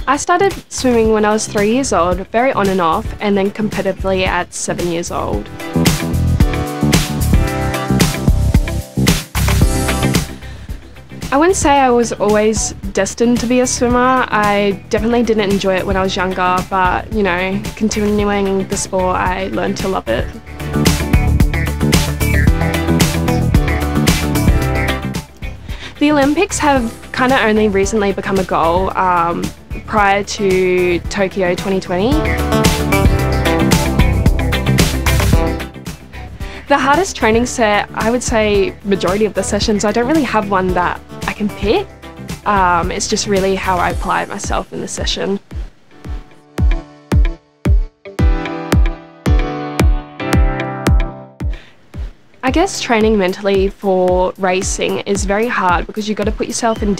I started swimming when I was 3 years old, very on and off, and then competitively at 7 years old. I wouldn't say I was always destined to be a swimmer. I definitely didn't enjoy it when I was younger, but you know, continuing the sport, I learned to love it. The Olympics have kind of only recently become a goal prior to Tokyo 2020. The hardest training set, I would say majority of the sessions, I don't really have one that I can pick. It's just really how I apply myself in the session. I guess training mentally for racing is very hard because you've got to put yourself in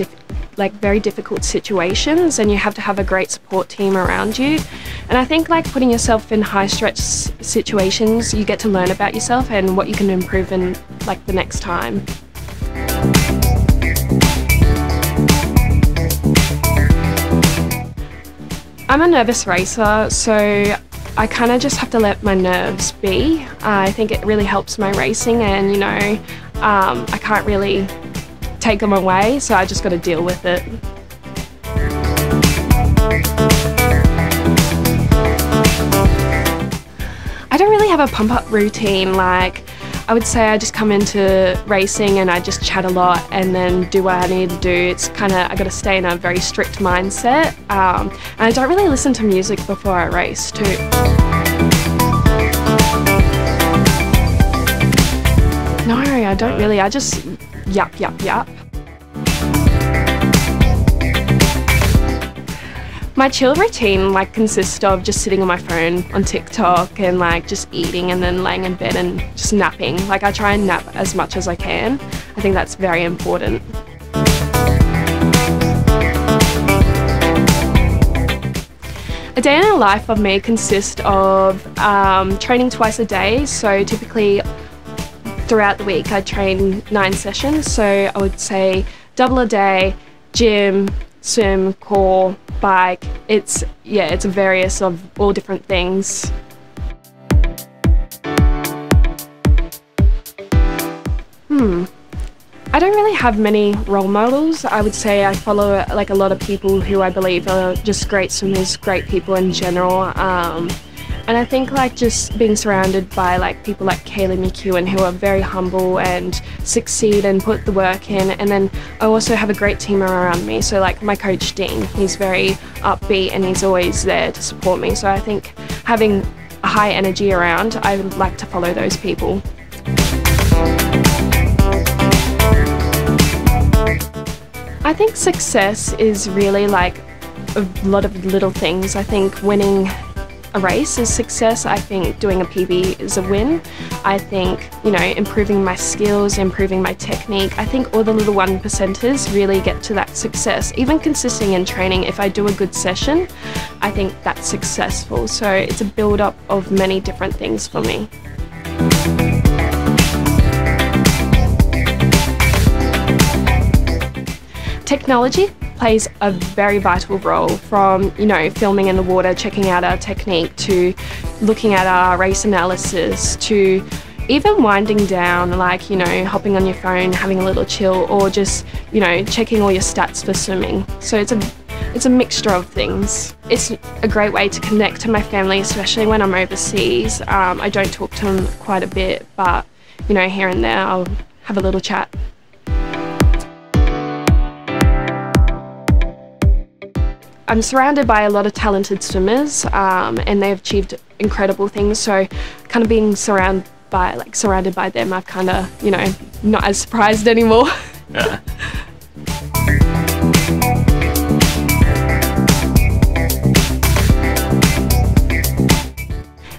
very difficult situations, and you have to have a great support team around you. And I think putting yourself in high stress situations, you get to learn about yourself and what you can improve in the next time. I'm a nervous racer, so I kind of just have to let my nerves be. I think it really helps my racing, and you know, I can't really take them away, so I just got to deal with it. I don't really have a pump-up routine. I would say I just come into racing and I just chat a lot and then do what I need to do. It's kind of, I got to stay in a very strict mindset, and I don't really listen to music before I race too. No, I don't really. I just yap. My chill routine consists of just sitting on my phone on TikTok and just eating and then laying in bed and just napping. I try and nap as much as I can. I think that's very important. A day in the life of me consists of training twice a day. So typically throughout the week I train 9 sessions. So I would say double a day, gym, swim, core, bike. It's a various of all different things. I don't really have many role models. I would say I follow a lot of people who I believe are just great swimmers, great people in general. And I think just being surrounded by people like Kaylee McEwen, who are very humble and succeed and put the work in. And then I also have a great team around me. So my coach Dean, he's very upbeat and he's always there to support me. So I think having a high energy around, I would like to follow those people. I think success is really a lot of little things. I think winning a race is success. I think doing a PB is a win. I think, you know, improving my skills, improving my technique. I think all the little 1%ers really get to that success. Even consisting in training, if I do a good session, I think that's successful. So it's a build-up of many different things for me. Technology plays a very vital role, from, you know, filming in the water, checking out our technique, to looking at our race analysis, to even winding down, you know, hopping on your phone, having a little chill, or just, you know, checking all your stats for swimming. So it's a mixture of things. It's a great way to connect to my family, especially when I'm overseas. I don't talk to them quite a bit, but, you know, here and there I'll have a little chat. I'm surrounded by a lot of talented swimmers, and they've achieved incredible things, so kind of being surrounded by them, I've kind of, you know, not as surprised anymore. Yeah.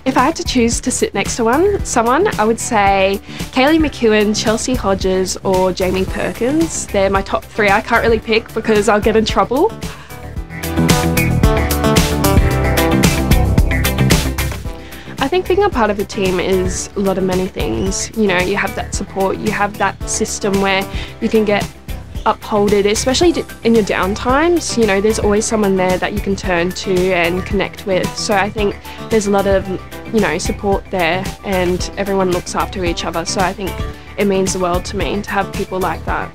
If I had to choose to sit next to someone, I would say Kaylee McEwen, Chelsea Hodges, or Jamie Perkins. They're my top 3. I can't really pick because I'll get in trouble. I think being a part of a team is a lot of many things. You know, you have that support, you have that system where you can get uphold it, especially in your downtimes. You know, there's always someone there that you can turn to and connect with. So I think there's a lot of, you know, support there, and everyone looks after each other. So I think it means the world to me to have people like that.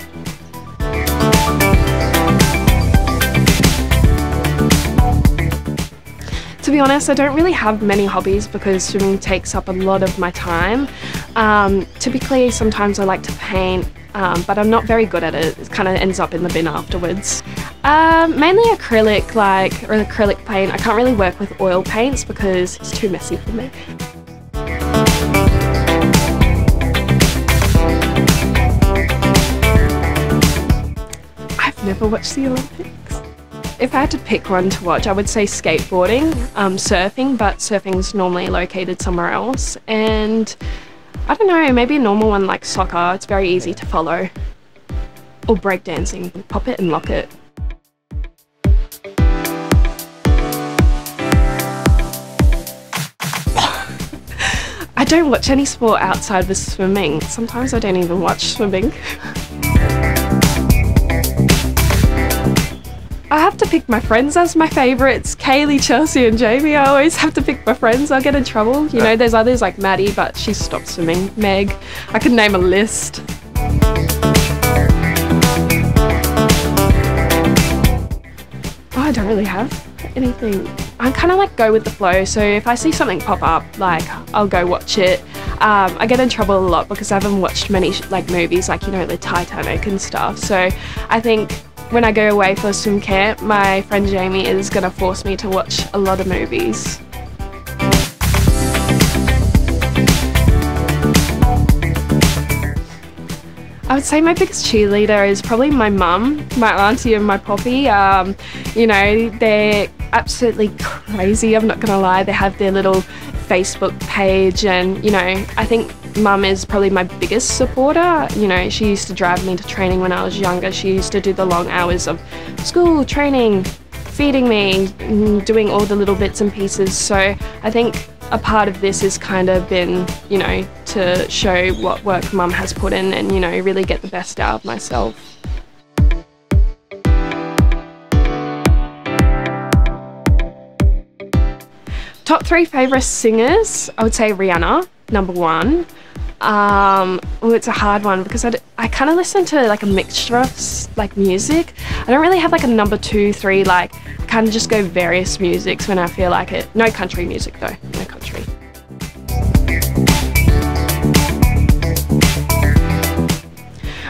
To be honest, I don't really have many hobbies because swimming takes up a lot of my time. Typically, sometimes I like to paint, but I'm not very good at it. It kind of ends up in the bin afterwards. Mainly acrylic, or acrylic paint. I can't really work with oil paints because it's too messy for me. I've never watched the Olympics. If I had to pick one to watch, I would say skateboarding, surfing, but surfing's normally located somewhere else. And I don't know, maybe a normal one like soccer. It's very easy to follow. Or breakdancing, pop it and lock it. I don't watch any sport outside of swimming. Sometimes I don't even watch swimming. I have to pick my friends as my favourites. Kaylee, Chelsea and Jamie. I always have to pick my friends. I'll get in trouble. You know, there's others like Maddie, but she's stopped swimming. Meg. I could name a list. Oh, I don't really have anything. I kind of like go with the flow. So if I see something pop up, like I'll go watch it. I get in trouble a lot because I haven't watched many movies like, you know, the Titanic and stuff. So I think when I go away for swim camp, my friend Jamie is going to force me to watch a lot of movies. I would say my biggest cheerleader is probably my mum, my auntie and my poppy. You know, they're absolutely crazy, I'm not going to lie. They have their little Facebook page, and, you know, I think Mum is probably my biggest supporter. You know, she used to drive me to training when I was younger. She used to do the long hours of school, training, feeding me, doing all the little bits and pieces. So I think a part of this has kind of been, you know, to show what work Mum has put in and, you know, really get the best out of myself. Top 3 favourite singers, I would say Rihanna, number 1. It's a hard one because I kind of listen to like a mixture of like music. I don't really have like a number 2, 3, like I kind of just go various musics when I feel like it. No country music though, no country.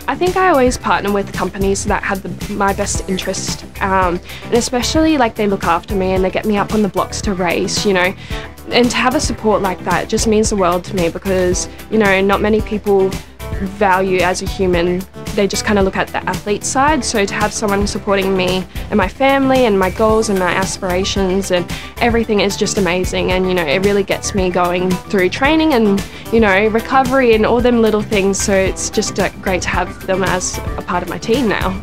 I think I always partner with companies that have my best interest, and especially like they look after me and they get me up on the blocks to race, you know. And to have a support like that just means the world to me because, you know, not many people value as a human. They just kind of look at the athlete side. So to have someone supporting me and my family and my goals and my aspirations and everything is just amazing. And, you know, it really gets me going through training and, you know, recovery and all them little things. So it's just great to have them as a part of my team now.